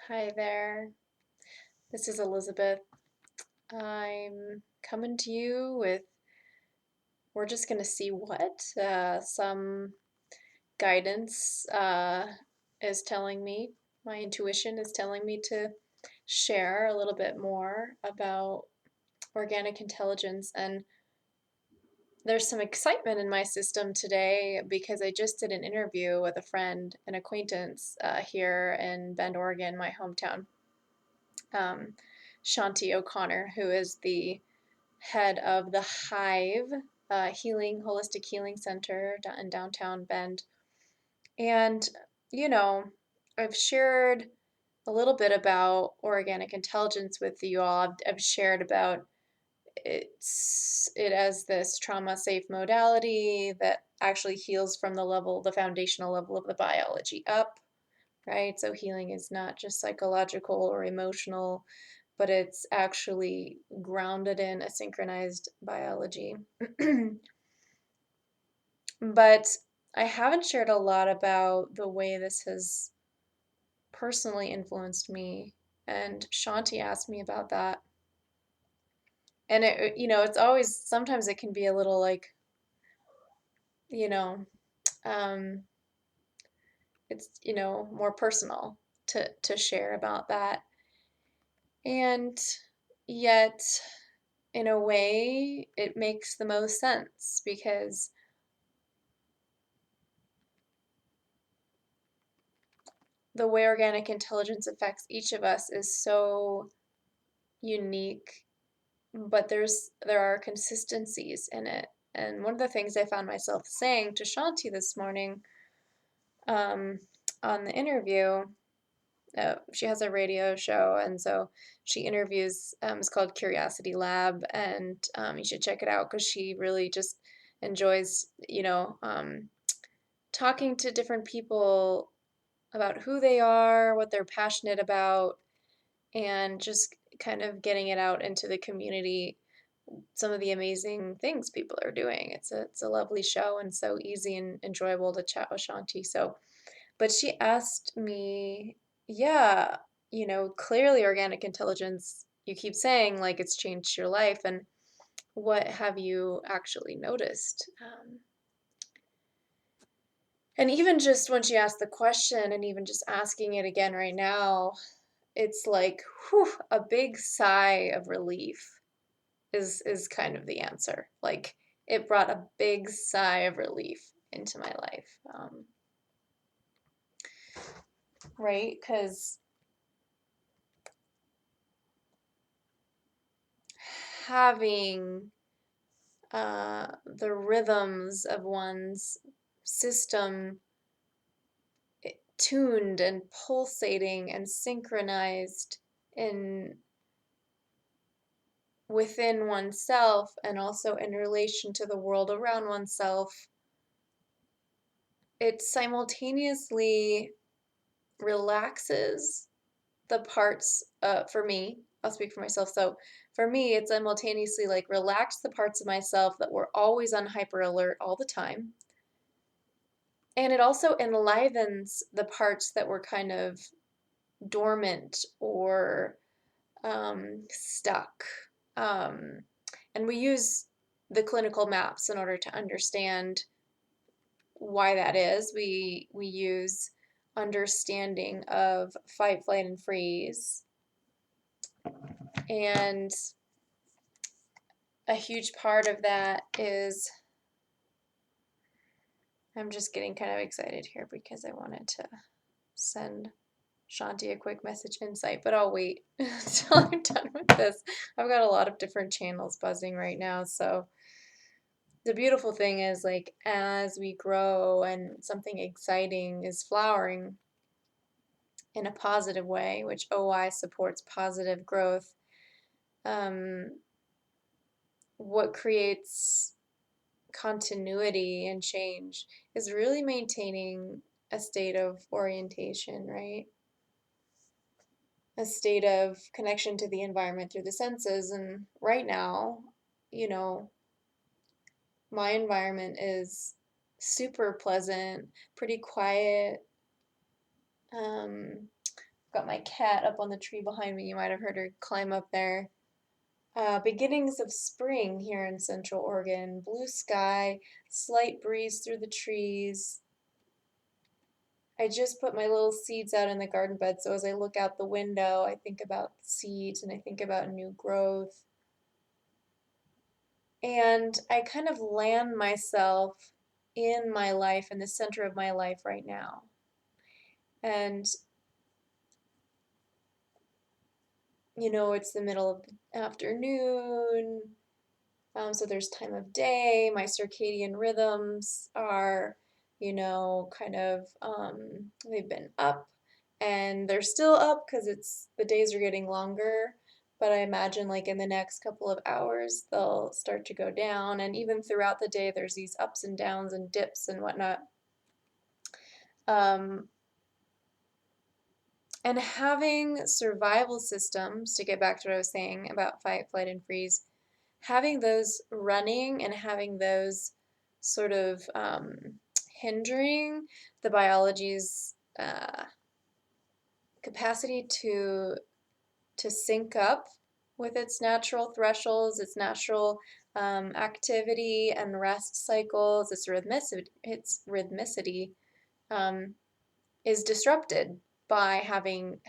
Hi there. This is Elizabeth. I'm coming to you with, we're just going to see what some guidance is telling me. My intuition is telling me to share a little bit more about organic intelligence. And there's some excitement in my system today because I just did an interview with a friend, an acquaintance here in Bend, Oregon, my hometown. Um, Shanti O'Connor, who is the head of the Hive Holistic Healing Center in downtown Bend. And, you know, I've shared a little bit about organic intelligence with you all. I've shared about it as this trauma safe modality that actually heals from the foundational level of the biology up, right? So healing is not just psychological or emotional, but it's actually grounded in a synchronized biology. But I haven't shared a lot about the way this has personally influenced me. And Shanti asked me about that. And it's always, sometimes it can be a little like, you know, um, it's more personal to share about that. And yet, in a way, it makes the most sense because the way organic intelligence affects each of us is so unique, but there are consistencies in it. And one of the things I found myself saying to Shanti this morning um, on the interview, she has a radio show, and so she interviews. It's called Curiosity Lab, and you should check it out because she really just enjoys, talking to different people about who they are, what they're passionate about, and just kind of getting it out into the community, some of the amazing things people are doing. It's a lovely show and so easy and enjoyable to chat with Shanti. So, but she asked me, yeah, clearly organic intelligence, you keep saying like it's changed your life, and what have you actually noticed? And even just when she asked the question, and even just asking it again right now, it's like, whew, a big sigh of relief is kind of the answer. Like it brought a big sigh of relief into my life, right? Because having the rhythms of one's system tuned and pulsating and synchronized in within oneself and also in relation to the world around oneself, it simultaneously relaxes the parts, for me, I'll speak for myself. So for me, it simultaneously like relax the parts of myself that were always on hyper alert all the time. And it also enlivens the parts that were kind of dormant or stuck. Um, and we use the clinical maps in order to understand why that is. We use understanding of fight, flight, and freeze. And a huge part of that is, I'm just getting kind of excited here because I wanted to send Shanti a quick message insight, but I'll wait until I'm done with this. I've got a lot of different channels buzzing right now, so the beautiful thing is like as we grow and something exciting is flowering in a positive way, which OI supports positive growth, um, what creates continuity and change is really maintaining a state of orientation, right? A state of connection to the environment through the senses. And right now, you know, my environment is super pleasant, pretty quiet, um, Got my cat up on the tree behind me. You might have heard her climb up there. Beginnings of spring here in Central Oregon. Blue sky, slight breeze through the trees. I just put my little seeds out in the garden bed, so as I look out the window, I think about the seeds and I think about new growth. And I kind of land myself in my life, in the center of my life right now. And, it's the middle of the afternoon. So there's time of day. My circadian rhythms are, kind of, they've been up and they're still up because the days are getting longer. But I imagine like in the next couple of hours, they'll start to go down. And even throughout the day, there's these ups and downs and dips and whatnot. Um, and having survival systems, to get back to what I was saying about fight, flight, and freeze, having those running and having those sort of hindering the biology's capacity to sync up with its natural thresholds, its natural activity and rest cycles, its rhythmicity is disrupted by having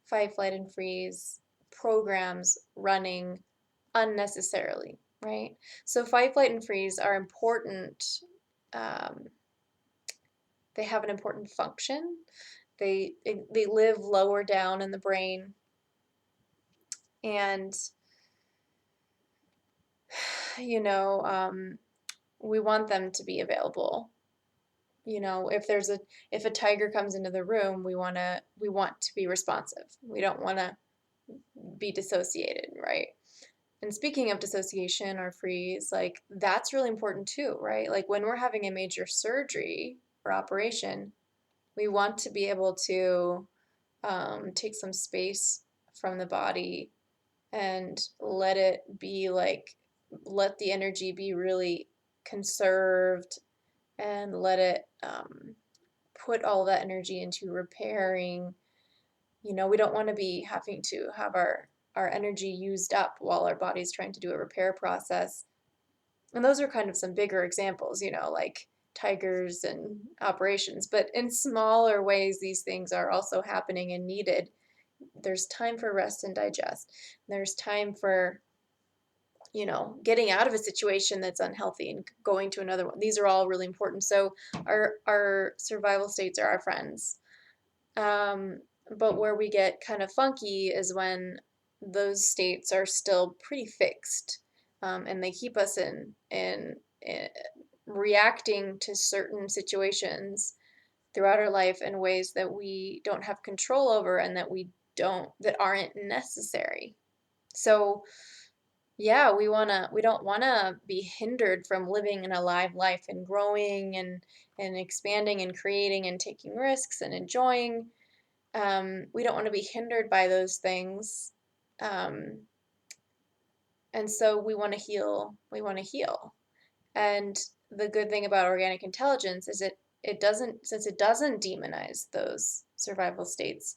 fight, flight, and freeze programs running unnecessarily, right? So fight, flight, and freeze are important. Um, they have an important function. They live lower down in the brain, and we want them to be available. If a tiger comes into the room, we want to be responsive. We don't want to be dissociated, right? And speaking of dissociation or freeze, like that's really important too, right? Like when we're having a major surgery or operation, we want to be able to take some space from the body and let the energy be really conserved and let it put all that energy into repairing. We don't want to be having to have our energy used up while our body's trying to do a repair process. And those are kind of some bigger examples, like tigers and operations. But in smaller ways, these things are also happening and needed. There's time for rest and digest. There's time for, getting out of a situation that's unhealthy and going to another one. These are all really important. So our survival states are our friends. But where we get kind of funky is when those states are still pretty fixed, and they keep us in reacting to certain situations throughout our life in ways that we don't have control over and that aren't necessary. So yeah, we don't wanna be hindered from living an alive life and growing and expanding and creating and taking risks and enjoying. We don't want to be hindered by those things. Um, and so we want to heal. We want to heal. And the good thing about organic intelligence is since it doesn't demonize those survival states,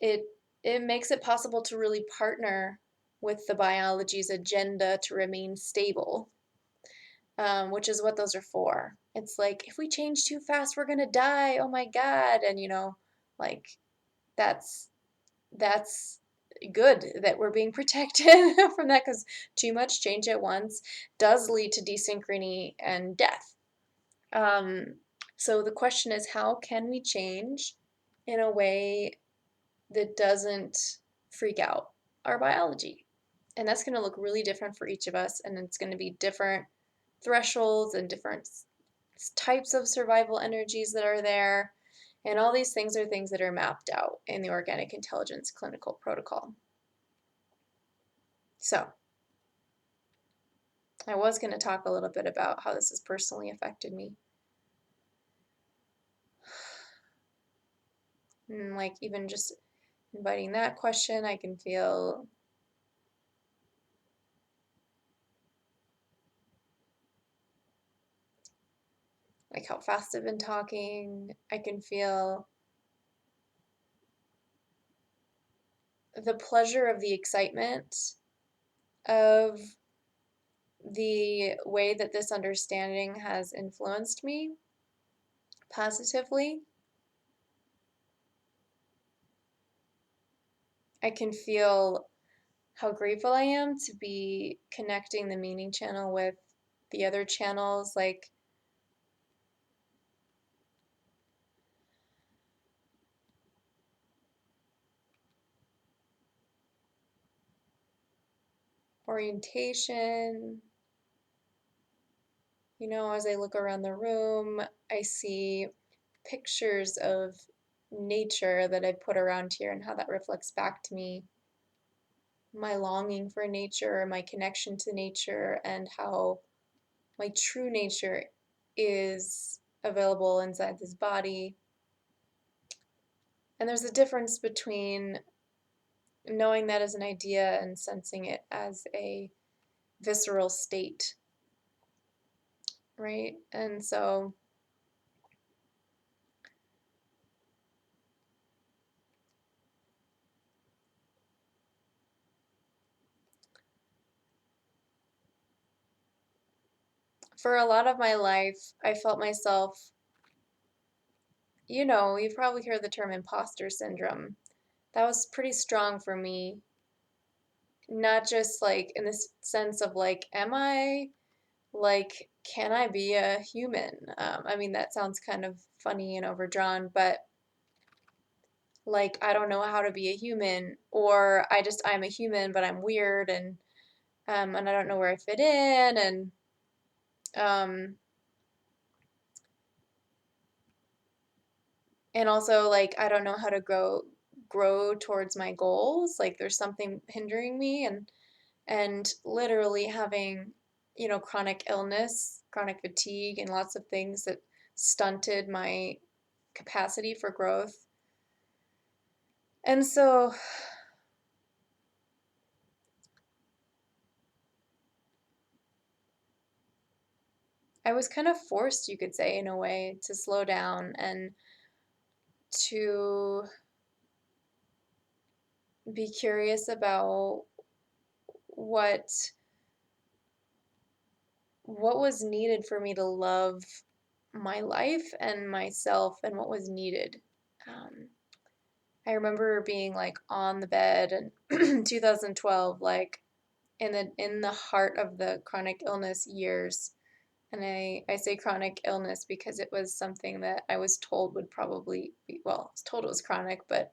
it it makes it possible to really partner with the biology's agenda to remain stable, which is what those are for. It's like if we change too fast, we're gonna die. Oh my God. And like that's that's good that we're being protected from that, because too much change at once does lead to desynchrony and death. Um, so the question is, how can we change in a way that doesn't freak out our biology? And that's going to look really different for each of us, and it's going to be different thresholds and different types of survival energies that are there. And all these things are things that are mapped out in the Organic Intelligence Clinical Protocol. So, I was going to talk a little bit about how this has personally affected me. And like even just inviting that question, I can feel like how fast I've been talking. I can feel the pleasure of the excitement of the way that this understanding has influenced me positively. I can feel how grateful I am to be connecting the meaning channel with the other channels, like orientation. You know, as I look around the room, I see pictures of nature that I put around here and how that reflects back to me my longing for nature, my connection to nature, and how my true nature is available inside this body. And there's a difference between knowing that as an idea and sensing it as a visceral state, right? And so for a lot of my life, I felt myself, you've probably heard the term imposter syndrome. That was pretty strong for me, not just like in this sense of like, am I like, can I be a human? I mean, that sounds kind of funny and overdrawn, but like, I don't know how to be a human, or I'm a human, but I'm weird and I don't know where I fit in, um, and also like, I don't know how to grow towards my goals. Like, there's something hindering me, and literally having, chronic illness, chronic fatigue, and lots of things that stunted my capacity for growth. And so I was kind of forced, you could say, in a way, to slow down and to be curious about what what was needed for me to love my life and myself and what was needed. Um, I remember being like on the bed in 2012, like in the heart of the chronic illness years. And I say chronic illness because it was something that I was told would probably be, well, I was told it was chronic, but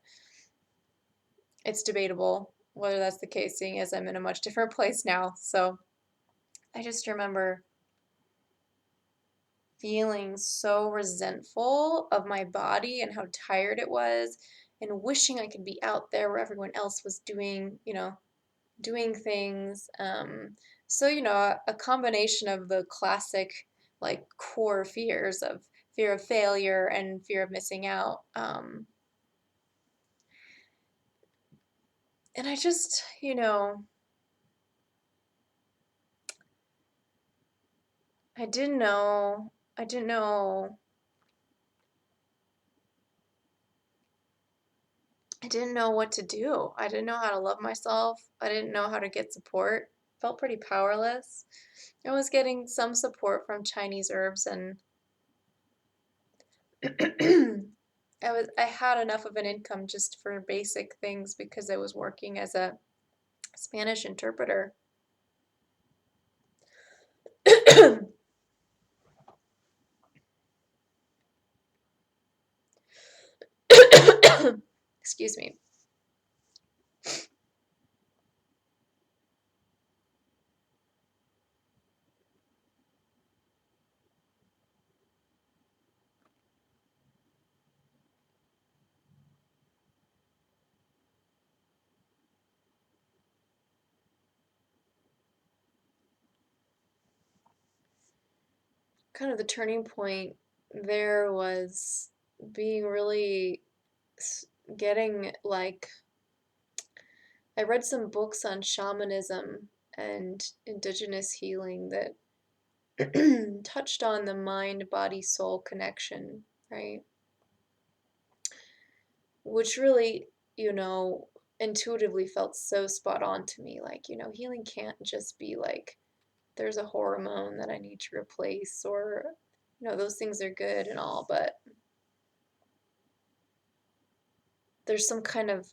it's debatable whether that's the case, seeing as I'm in a much different place now. So I just remember feeling so resentful of my body and how tired it was, and wishing I could be out there where everyone else was doing things. So, a combination of the classic, like, core fears of fear of failure and fear of missing out. And I just, I didn't know, I didn't know, I didn't know what to do. I didn't know how to love myself. I didn't know how to get support. Felt pretty powerless. I was getting some support from Chinese herbs, and I had enough of an income just for basic things because I was working as a Spanish interpreter. Excuse me. Kind of the turning point there was being really getting like, I read some books on shamanism and indigenous healing that touched on the mind body soul connection, right? Which really, you know, intuitively felt so spot on to me. Like, healing can't just be like, there's a hormone that I need to replace, or, those things are good and all, but there's some kind of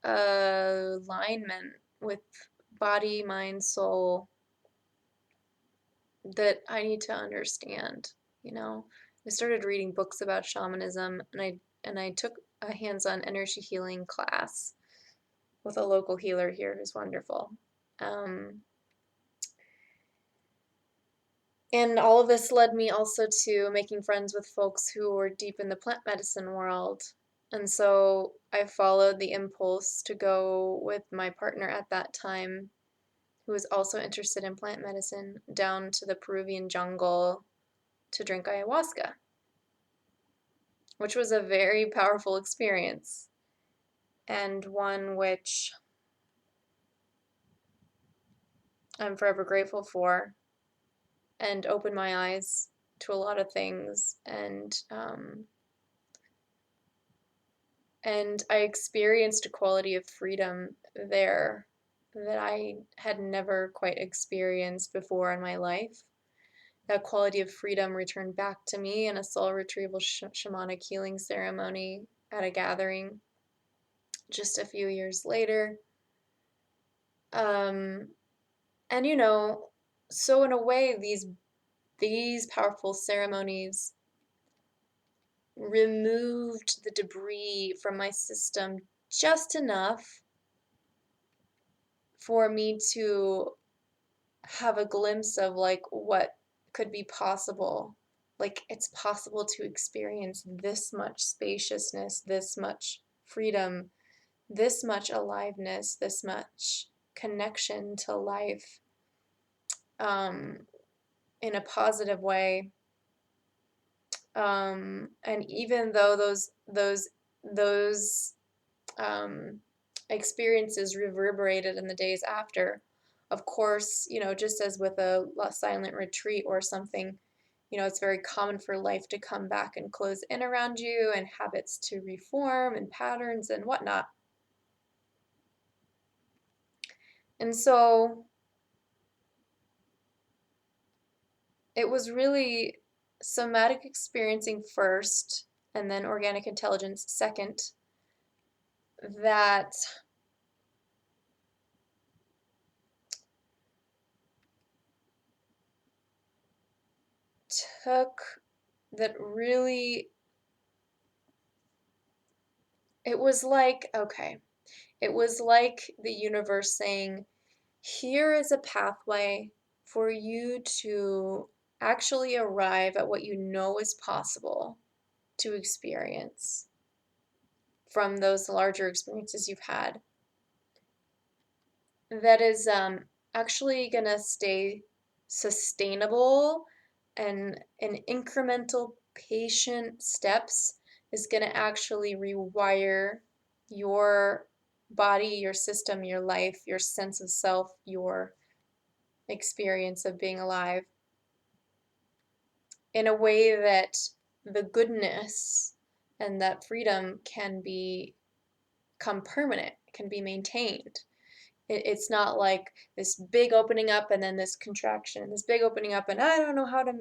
alignment with body, mind, soul that I need to understand, you know. I started reading books about shamanism, and I took a hands-on energy healing class with a local healer here who's wonderful. And all of this led me also to making friends with folks who were deep in the plant medicine world. And so I followed the impulse to go with my partner at that time, who was also interested in plant medicine, down to the Peruvian jungle to drink ayahuasca, which was a very powerful experience and one which I'm forever grateful for, and opened my eyes to a lot of things. And I experienced a quality of freedom there that I had never quite experienced before in my life. That quality of freedom returned back to me in a soul retrieval shamanic healing ceremony at a gathering just a few years later. Um, and so in a way, these powerful ceremonies removed the debris from my system just enough for me to have a glimpse of like what could be possible. Like it's possible to experience this much spaciousness, this much freedom, this much aliveness, this much connection to life, um, in a positive way. And even though those um, experiences reverberated in the days after. Of course, just as with a silent retreat or something, it's very common for life to come back and close in around you and habits to reform and patterns and whatnot. And so it was really somatic experiencing first and then organic intelligence second that took that really it was like okay, it was like the universe saying, here is a pathway for you to actually arrive at what you know is possible to experience from those larger experiences you've had. That is actually going to stay sustainable, and in incremental, patient steps is going to actually rewire your body, your system, your life, your sense of self, your experience of being alive in a way that the goodness and that freedom can become permanent, can be maintained. It's not like this big opening up and then this contraction, this big opening up, and I don't know how to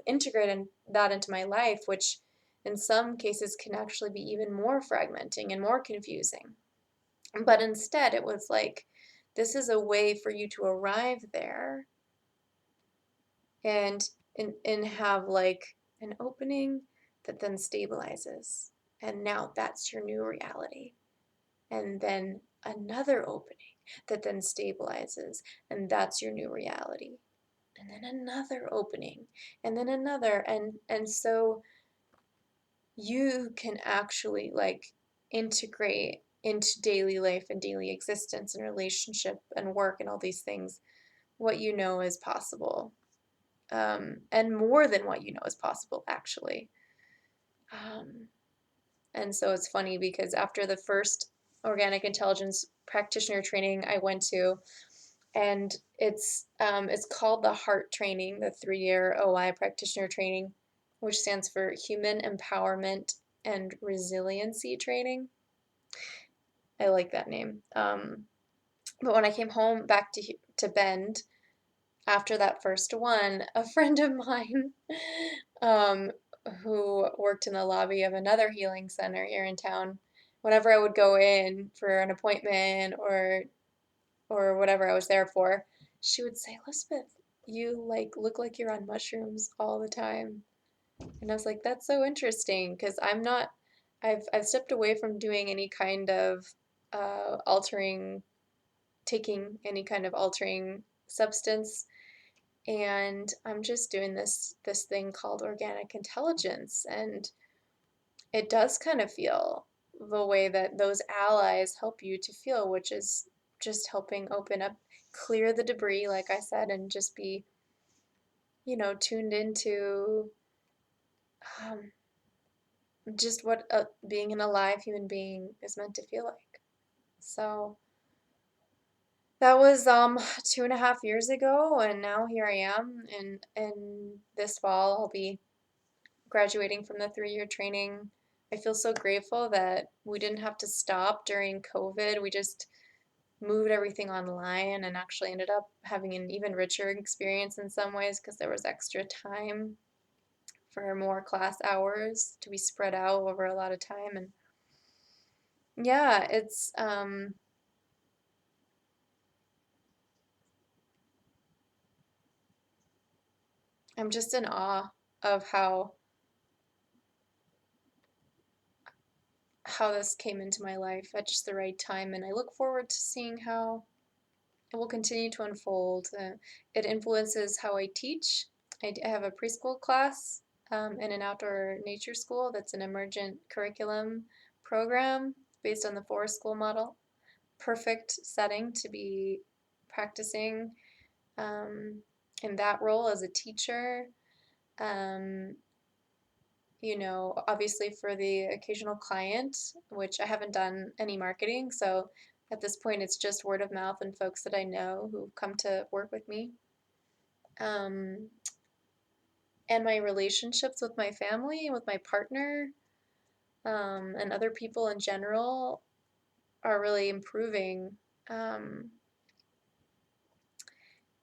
integrate that into my life, which in some cases can actually be even more fragmenting and more confusing. But instead, it was like, this is a way for you to arrive there and have like an opening that then stabilizes. And now that's your new reality. And then another opening that then stabilizes, and that's your new reality. And then another opening, and then another, and so you can actually like integrate into daily life and daily existence and relationship and work and all these things what you know is possible, and more than what you know is possible, actually. Um, and so it's funny because after the first organic intelligence practitioner training I went to, and it's called the HEART training, the 3-year OI practitioner training, which stands for Human Empowerment and Resiliency Training. I like that name. But when I came home back to Bend after that first one, a friend of mine um, who worked in the lobby of another healing center here in town, whenever I would go in for an appointment or whatever I was there for, she would say, Elizabeth, you like look like you're on mushrooms all the time. And I was like, that's so interesting because I've stepped away from doing any kind of altering, taking any kind of altering substance, and I'm just doing this thing called organic intelligence, and it does kind of feel the way that those allies help you to feel, which is just helping open up, clear the debris, like I said, and just be, tuned into um, just what being an alive human being is meant to feel like. So that was 2.5 years ago, and now here I am, and this fall I'll be graduating from the 3-year training. I feel so grateful that we didn't have to stop during COVID. We just moved everything online and actually ended up having an even richer experience in some ways because there was extra time for more class hours to be spread out over a lot of time. And yeah, I'm just in awe of how this came into my life at just the right time, and I look forward to seeing how it will continue to unfold. It influences how I teach. I have a preschool class in an outdoor nature school that's an emergent curriculum program based on the forest school model. Perfect setting to be practicing um, in that role as a teacher. Um, obviously for the occasional client, which I haven't done any marketing, so at this point it's just word of mouth and folks that I know who come to work with me. Um, and my relationships with my family, with my partner, and other people in general are really improving. Um,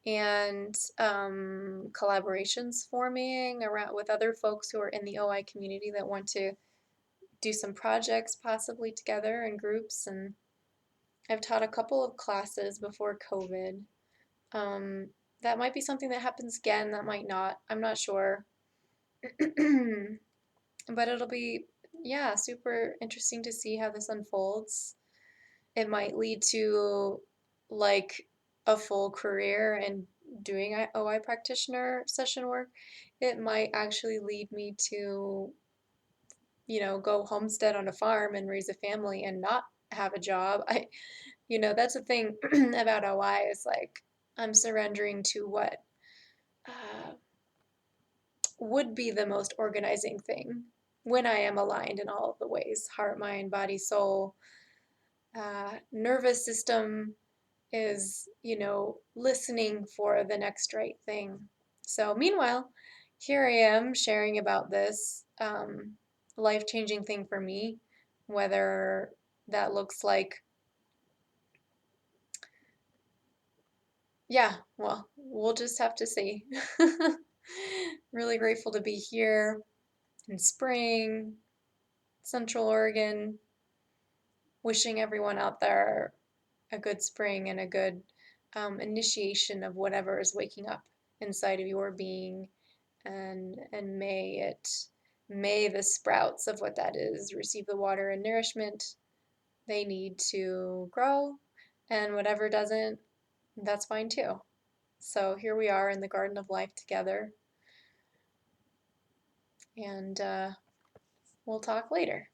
and collaborations forming around with other folks who are in the OI community that want to do some projects possibly together in groups. And I've taught a couple of classes before COVID. Um, that might be something that happens again, that might not. I'm not sure. But it'll be, yeah, super interesting to see how this unfolds. It might lead to like a full career in doing OI practitioner session work. It might actually lead me to, go homestead on a farm and raise a family and not have a job. That's the thing about OI is like I'm surrendering to what uh, would be the most organizing thing when I am aligned in all of the ways: heart, mind, body, soul. Nervous system is, listening for the next right thing. So, meanwhile, here I am sharing about this life-changing thing for me, whether that looks like, yeah, well, we'll just have to see. Really grateful to be here in spring, Central Oregon. Wishing everyone out there a good spring and a good initiation of whatever is waking up inside of your being, and may the sprouts of what that is receive the water and nourishment they need to grow, and whatever doesn't, that's fine too. So here we are in the garden of life together, and we'll talk later.